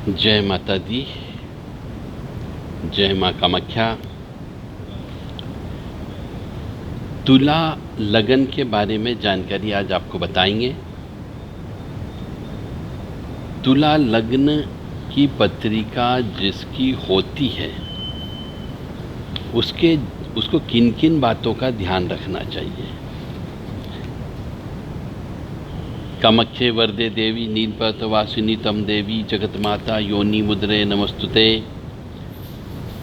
जय माता दी, जय माँ कामाख्या। तुला लगन के बारे में जानकारी आज आपको बताएंगे। तुला लग्न की पत्रिका जिसकी होती है उसको किन किन बातों का ध्यान रखना चाहिए। कामाख्ये वरदे देवी नीलपर्वतवासिनी तम देवी जगतमाता योनि मुद्रे नमस्तुते।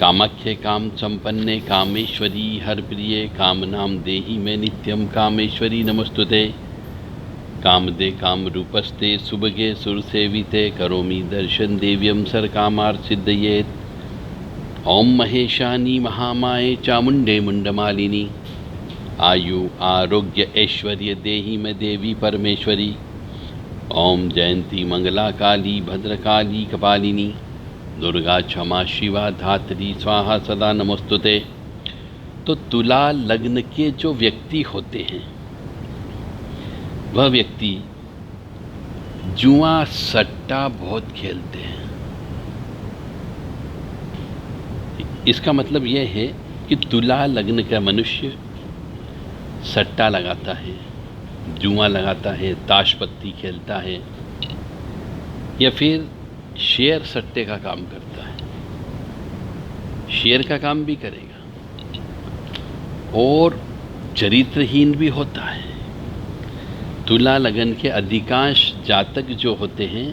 कामाख्ये काम संपन्ने कामेश्वरी हर प्रिये कामनाम देहि में नित्यम कामेश्वरी नमस्तुते। कामदे काम रूपस्ते सुभगे सुरसेविते करोमि दर्शन देव्यम सर कामार्थ सिद्धयेत। ओम महेशानी महामाये चामुंडे मुंडमालिनी आयु आरोग्य ऐश्वर्य देहि में देवी परमेश्वरी। ओम जयंती मंगला काली भद्रकाली कपालिनी दुर्गा क्षमा शिवा धात्री स्वाहा सदा नमस्तुते। तो तुला लग्न के जो व्यक्ति होते हैं वह व्यक्ति जुआ सट्टा बहुत खेलते हैं। इसका मतलब यह है कि तुला लग्न का मनुष्य सट्टा लगाता है, जुआ लगाता है, ताश पत्ती खेलता है या फिर शेयर सट्टे का काम करता है। शेयर का काम भी करेगा और चरित्रहीन भी होता है। तुला लगन के अधिकांश जातक जो होते हैं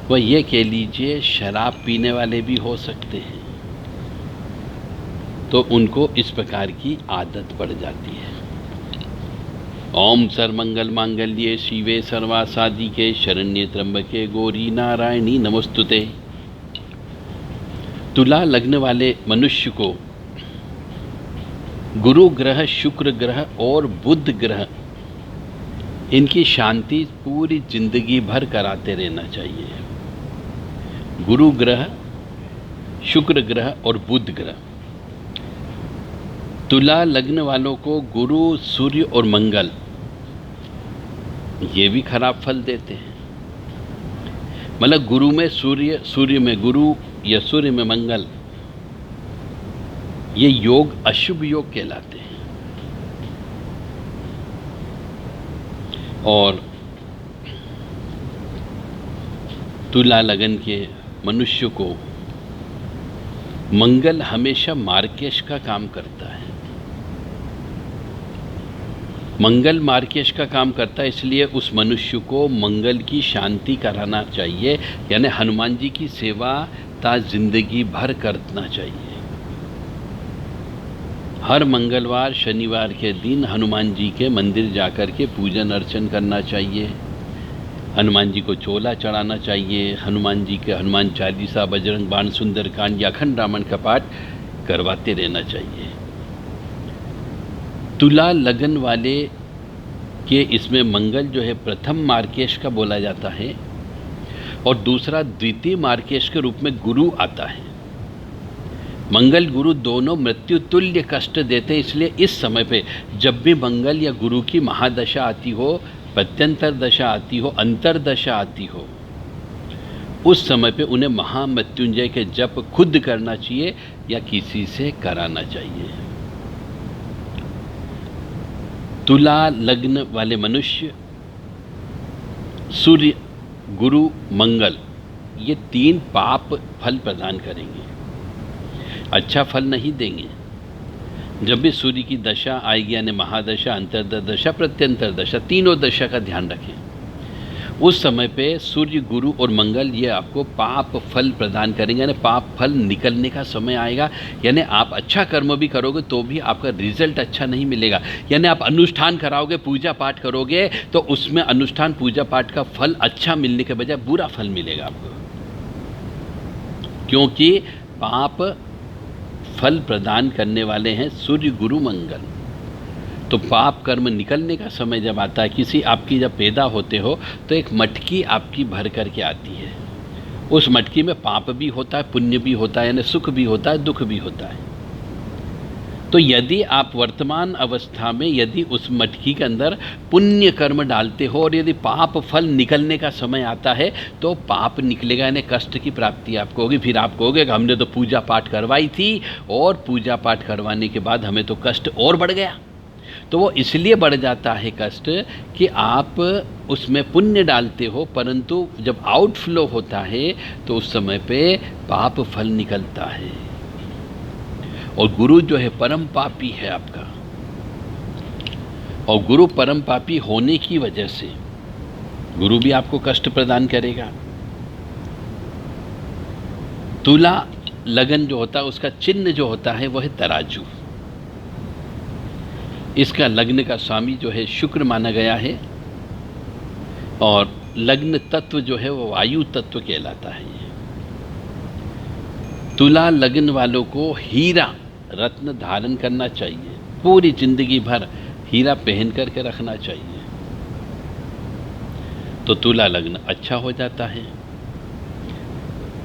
वह ये कह लीजिए शराब पीने वाले भी हो सकते हैं, तो उनको इस प्रकार की आदत पड़ जाती है। ओम सर्वमंगल मांगल्ये शिवे सर्वासाधिके शरण्ये त्र्यंबके गौरी नारायणी नमस्तुते। तुला लग्न वाले मनुष्य को गुरु ग्रह, शुक्र ग्रह और बुध ग्रह इनकी शांति पूरी जिंदगी भर कराते रहना चाहिए। गुरु ग्रह, शुक्र ग्रह और बुध ग्रह। तुला लग्न वालों को गुरु, सूर्य और मंगल ये भी खराब फल देते हैं। मतलब गुरु में सूर्य, सूर्य में गुरु या सूर्य में मंगल, ये योग अशुभ योग कहलाते हैं। और तुला लगन के मनुष्य को मंगल हमेशा मार्केश का काम करता है। मंगल मार्केश का काम करता है, इसलिए उस मनुष्य को मंगल की शांति कराना चाहिए, यानी हनुमान जी की सेवा ता जिंदगी भर करना चाहिए। हर मंगलवार शनिवार के दिन हनुमान जी के मंदिर जाकर के पूजन अर्चन करना चाहिए। हनुमान जी को चोला चढ़ाना चाहिए। हनुमान जी के हनुमान चालीसा, बजरंग बाण, सुंदरकांड या अखंड रामायण का पाठ करवाते रहना चाहिए। तुला लगन वाले के इसमें मंगल जो है प्रथम मार्केश का बोला जाता है और दूसरा द्वितीय मार्केश के रूप में गुरु आता है। मंगल गुरु दोनों मृत्यु तुल्य कष्ट देते हैं, इसलिए इस समय पे जब भी मंगल या गुरु की महादशा आती हो, प्रत्यंतर दशा आती हो, अंतरदशा आती हो, उस समय पे उन्हें महामृत्युंजय के जप खुद करना चाहिए या किसी से कराना चाहिए। तुला लग्न वाले मनुष्य सूर्य, गुरु, मंगल ये तीन पाप फल प्रदान करेंगे, अच्छा फल नहीं देंगे। जब भी सूर्य की दशा आएगी, यानी महादशा, अंतरदशा, प्रत्यंतर दशा, तीनों दशा का ध्यान रखें। उस समय पे सूर्य, गुरु और मंगल ये आपको पाप फल प्रदान करेंगे, यानी पाप फल निकलने का समय आएगा। यानी आप अच्छा कर्म भी करोगे तो भी आपका रिजल्ट अच्छा नहीं मिलेगा। यानी आप अनुष्ठान कराओगे, पूजा पाठ करोगे तो उसमें अनुष्ठान पूजा पाठ का फल अच्छा मिलने के बजाय बुरा फल मिलेगा आपको, क्योंकि पाप फल प्रदान करने वाले हैं सूर्य, गुरु, मंगल। तो पाप कर्म निकलने का समय जब आता है, किसी आपकी जब पैदा होते हो तो एक मटकी आपकी भर करके आती है। उस मटकी में पाप भी होता है, पुण्य भी होता है, यानी सुख भी होता है, दुख भी होता है। तो यदि आप वर्तमान अवस्था में यदि उस मटकी के अंदर पुण्य कर्म डालते हो और यदि पाप फल निकलने का समय आता है तो पाप निकलेगा, यानी कष्ट की प्राप्ति आपको होगी। फिर आप कहोगे कि हमने तो पूजा पाठ करवाई थी और पूजा पाठ करवाने के बाद हमें तो कष्ट और बढ़ गया। तो वो इसलिए बढ़ जाता है कष्ट कि आप उसमें पुण्य डालते हो, परंतु जब आउटफ्लो होता है तो उस समय पे पाप फल निकलता है। और गुरु जो है परम पापी है आपका, और गुरु परम पापी होने की वजह से गुरु भी आपको कष्ट प्रदान करेगा। तुला लगन जो होता है उसका चिन्ह जो होता है वह है तराजू। इसका लग्न का स्वामी जो है शुक्र माना गया है, और लग्न तत्व जो है वो वायु तत्व कहलाता है। तुला लगन वालों को हीरा रत्न धारण करना चाहिए, पूरी जिंदगी भर हीरा पहन करके रखना चाहिए, तो तुला लग्न अच्छा हो जाता है।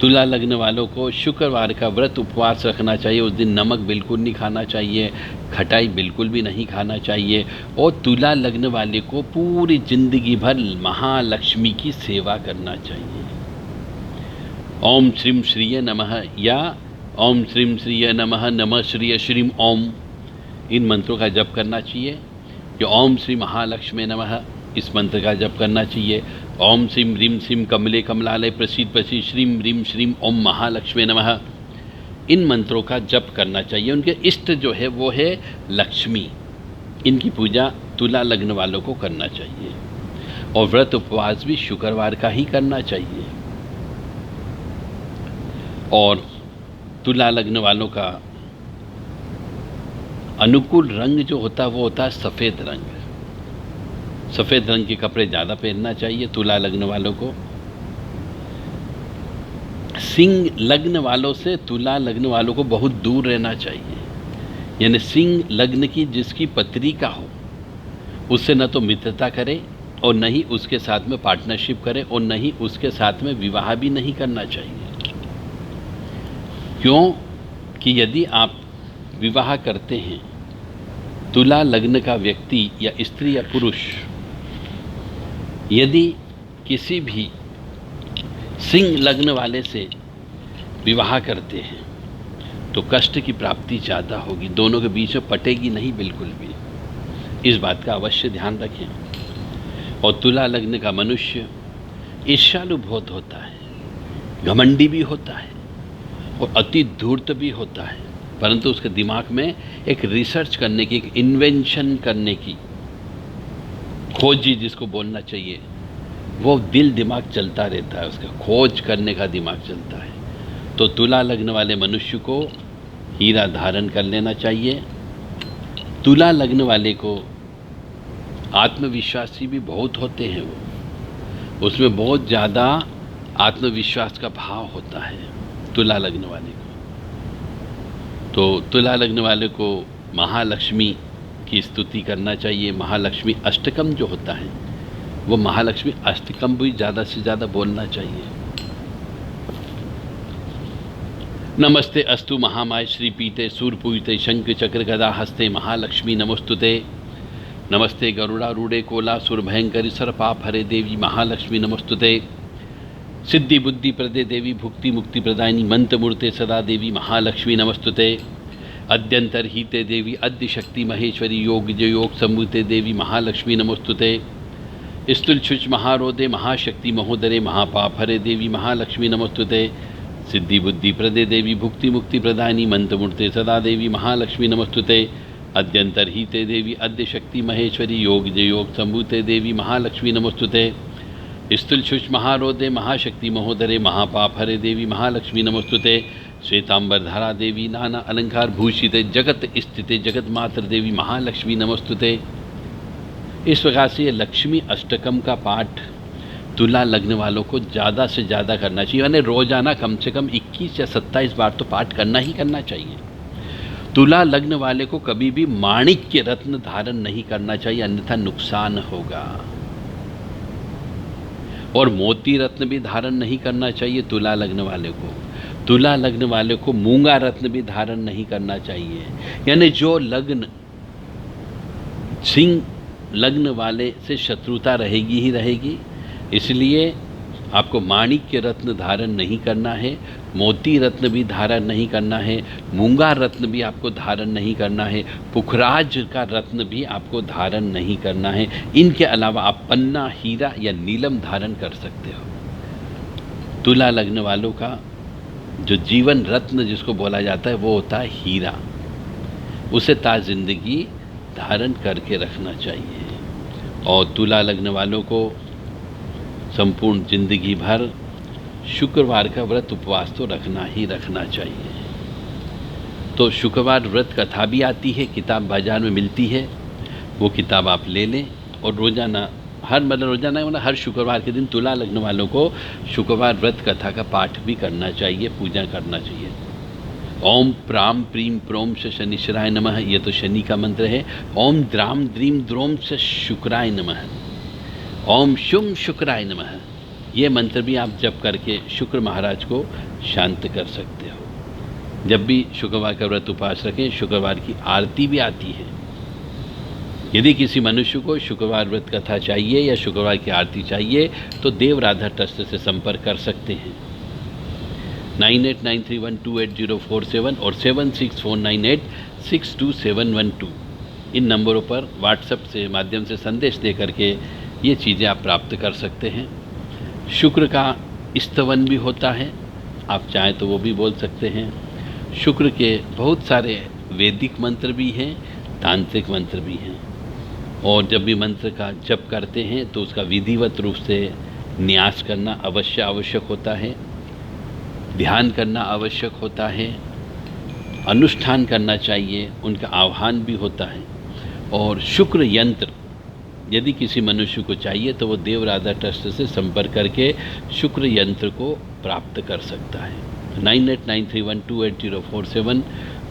तुला लग्न वालों को शुक्रवार का व्रत उपवास रखना चाहिए। उस दिन नमक बिल्कुल नहीं खाना चाहिए, खटाई बिल्कुल भी नहीं खाना चाहिए। और तुला लग्न वाले को पूरी जिंदगी भर महालक्ष्मी की सेवा करना चाहिए। ओम श्रीम श्रीय नमः या ओम श्रीम श्रीय नमः, नमः श्रीय श्रीम ओम, इन मंत्रों का जप करना चाहिए। जो ओम श्री महालक्ष्मी नमः, इस मंत्र का जप करना चाहिए। ओम श्रीम ह्रीम श्रीम कमले कमलालय प्रसीद प्रसीद श्रीम ह्रीम श्रीम ओम महालक्ष्मी नमः, इन मंत्रों का जप करना चाहिए। उनके इष्ट जो है वो है लक्ष्मी, इनकी पूजा तुला लग्न वालों को करना चाहिए। और व्रत उपवास भी शुक्रवार का ही करना चाहिए। और तुला लग्न वालों का अनुकूल रंग जो होता है वो होता है सफ़ेद रंग। सफ़ेद रंग के कपड़े ज़्यादा पहनना चाहिए तुला लग्न वालों को। सिंह लग्न वालों से तुला लग्न वालों को बहुत दूर रहना चाहिए। यानी सिंह लग्न की जिसकी पत्री का हो उससे न तो मित्रता करे और न ही उसके साथ में पार्टनरशिप करे और न ही उसके साथ में विवाह भी नहीं करना चाहिए। क्यों कि यदि आप विवाह करते हैं तुला लग्न का व्यक्ति या स्त्री या पुरुष यदि किसी भी सिंह लग्न वाले से विवाह करते हैं तो कष्ट की प्राप्ति ज़्यादा होगी, दोनों के बीच में पटेगी नहीं बिल्कुल भी। इस बात का अवश्य ध्यान रखें। और तुला लग्न का मनुष्य ईर्ष्यालु बहुत होता है, घमंडी भी होता है और अति धूर्त भी होता है, परंतु उसके दिमाग में एक रिसर्च करने की, एक इन्वेंशन करने की, खोजी जिसको बोलना चाहिए, वो दिल दिमाग चलता रहता है, उसका खोज करने का दिमाग चलता है। तो तुला लग्न वाले मनुष्य को हीरा धारण कर लेना चाहिए। तुला लग्न वाले को आत्मविश्वासी भी बहुत होते हैं, वो उसमें बहुत ज़्यादा आत्मविश्वास का भाव होता है तुला लग्न वाले को। तो तुला लग्न वाले को महालक्ष्मी की स्तुति करना चाहिए। महालक्ष्मी अष्टकम जो होता है वो महालक्ष्मी अष्टकम भी ज़्यादा से ज़्यादा बोलना चाहिए। नमस्ते अस्तु महामाय श्री पीते सूर्यपूजिते शंख चक्र गदा हस्ते महालक्ष्मी नमोस्तुते। नमस्ते गरुड़ारूढ़े कोलासुर भयंकरी सर्पाप हरे देवी महालक्ष्मी नमोस्तुते। सिद्धि बुद्धि प्रदे देवी भुक्ति मुक्ति प्रदायिनी मंत्र मूर्ते सदा देवी महालक्ष्मी नमोस्तुते। अद्यंतरहिते देवी अद्य शक्ति महेश्वरी योग जय योग संभूते देवी महालक्ष्मी नमोस्तुते। स्तुलछुच महारोदे महाशक्ति महोदरे महापाप हरे देवी महालक्ष्मी नमोस्तुते। सिद्धि बुद्धि प्रदे देवी भुक्ति मुक्ति प्रदायिनी मंत्र मूर्ते सदा देवी महालक्ष्मी नमोस्तुते। अद्यंतरहिते देवी अद्य शक्ति महेश्वरी योग जय योग संभूते देवी महालक्ष्मी नमोस्तुते। स्तुलछुच महारोदे महाशक्ति महोदरे महापाप हरे देवी महालक्ष्मी नमोस्तुते। श्वेतांबरधारा देवी नाना अलंकार भूषिते जगत स्थिते जगत मात्र देवी महालक्ष्मी नमोस्तुते। इस प्रकार से ये लक्ष्मी अष्टकम का पाठ तुला लग्न वालों को ज़्यादा से ज़्यादा करना चाहिए। यानी रोज़ाना कम से कम 21 या 27 बार तो पाठ करना ही करना चाहिए। तुला लग्न वाले को कभी भी माणिक्य रत्न धारण नहीं करना चाहिए, अन्यथा नुकसान होगा। और मोती रत्न भी धारण नहीं करना चाहिए तुला लग्न वाले को। तुला लग्न वाले को मूंगा रत्न भी धारण नहीं करना चाहिए। यानी जो लग्न सिंह लग्न वाले से शत्रुता रहेगी ही रहेगी, इसलिए आपको माणिक्य रत्न धारण नहीं करना है, मोती रत्न भी धारण नहीं करना है, मूंगा रत्न भी आपको धारण नहीं करना है, पुखराज का रत्न भी आपको धारण नहीं करना है। इनके अलावा आप पन्ना, हीरा या नीलम धारण कर सकते हो। तुला लग्न वालों का जो जीवन रत्न जिसको बोला जाता है वो होता है हीरा, उसे ताज़िंदगी धारण करके रखना चाहिए। और तुला लग्न वालों को संपूर्ण जिंदगी भर शुक्रवार का व्रत उपवास तो रखना ही रखना चाहिए। तो शुक्रवार व्रत कथा भी आती है, किताब बाजार में मिलती है, वो किताब आप ले लें और रोज़ाना हर शुक्रवार के दिन तुला लग्न वालों को शुक्रवार व्रत कथा का पाठ भी करना चाहिए, पूजा करना चाहिए। ओम प्राम प्रीम प्रोम से शनिश्चराय नमः, ये तो शनि का मंत्र है। ओम द्राम द्रीम द्रोम से शुक्राय नमः, ओम शुम शुक्राय नमः, ये मंत्र भी आप जप करके शुक्र महाराज को शांत कर सकते हो। जब भी शुक्रवार का व्रत उपवास रखें, शुक्रवार की आरती भी आती है। यदि किसी मनुष्य को शुक्रवार व्रत कथा चाहिए या शुक्रवार की आरती चाहिए तो देव राधा ट्रस्ट से संपर्क कर सकते हैं। 9893128047 और 7649862712 इन नंबरों पर व्हाट्सएप से माध्यम से संदेश दे करके ये चीज़ें आप प्राप्त कर सकते हैं। शुक्र का स्तवन भी होता है, आप चाहें तो वो भी बोल सकते हैं। शुक्र के बहुत सारे वैदिक मंत्र भी हैं, तांत्रिक मंत्र भी हैं। और जब भी मंत्र का जप करते हैं तो उसका विधिवत रूप से न्यास करना आवश्यक होता है, ध्यान करना आवश्यक होता है, अनुष्ठान करना चाहिए, उनका आह्वान भी होता है। और शुक्र यंत्र यदि किसी मनुष्य को चाहिए तो वो देव राधा ट्रस्ट से संपर्क करके शुक्र यंत्र को प्राप्त कर सकता है। 9893128047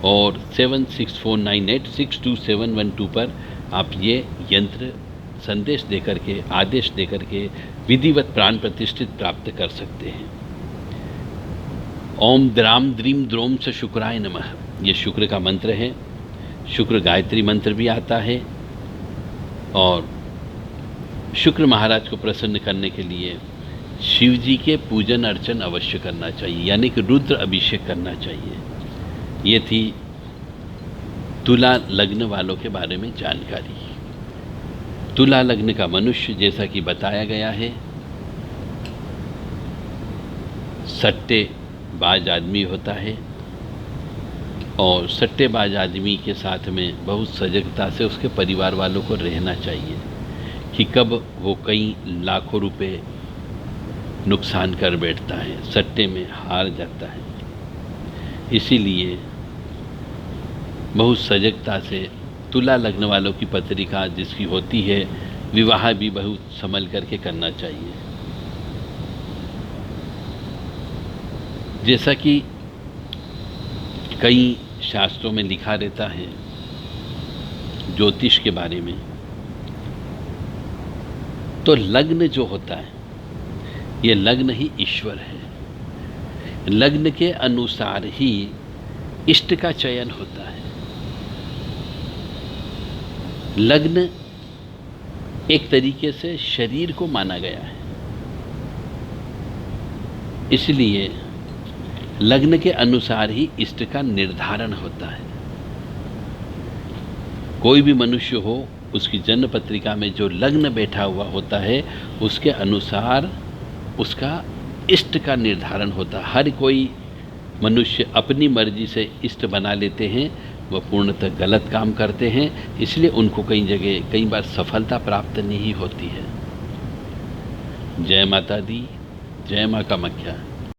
और 7649862712 पर आप ये यंत्र संदेश दे करके, आदेश दे करके विधिवत प्राण प्रतिष्ठित प्राप्त कर सकते हैं। ओम द्राम द्रीम द्रोम से शुक्राय नमः, ये शुक्र का मंत्र है। शुक्र गायत्री मंत्र भी आता है। और शुक्र महाराज को प्रसन्न करने के लिए शिव जी के पूजन अर्चन अवश्य करना चाहिए, यानी कि रुद्र अभिषेक करना चाहिए। ये थी तुला लग्न वालों के बारे में जानकारी। तुला लग्न का मनुष्य जैसा कि बताया गया है, सट्टेबाज आदमी होता है और सट्टेबाज आदमी के साथ में बहुत सजगता से उसके परिवार वालों को रहना चाहिए कि कब वो कई लाखों रुपए नुकसान कर बैठता है, सट्टे में हार जाता है। इसीलिए बहुत सजगता से तुला लग्न वालों की पत्रिका जिसकी होती है, विवाह भी बहुत संभल करके करना चाहिए। जैसा कि कई शास्त्रों में लिखा रहता है ज्योतिष के बारे में, तो लग्न जो होता है ये लग्न ही ईश्वर है। लग्न के अनुसार ही इष्ट का चयन होता है। लग्न एक तरीके से शरीर को माना गया है, इसलिए लग्न के अनुसार ही इष्ट का निर्धारण होता है। कोई भी मनुष्य हो, उसकी जन्म पत्रिका में जो लग्न बैठा हुआ होता है उसके अनुसार उसका इष्ट का निर्धारण होता है। हर कोई मनुष्य अपनी मर्जी से इष्ट बना लेते हैं, वह पूर्णतः गलत काम करते हैं, इसलिए उनको कई बार सफलता प्राप्त नहीं होती है। जय माता दी, जय माँ कामाख्या।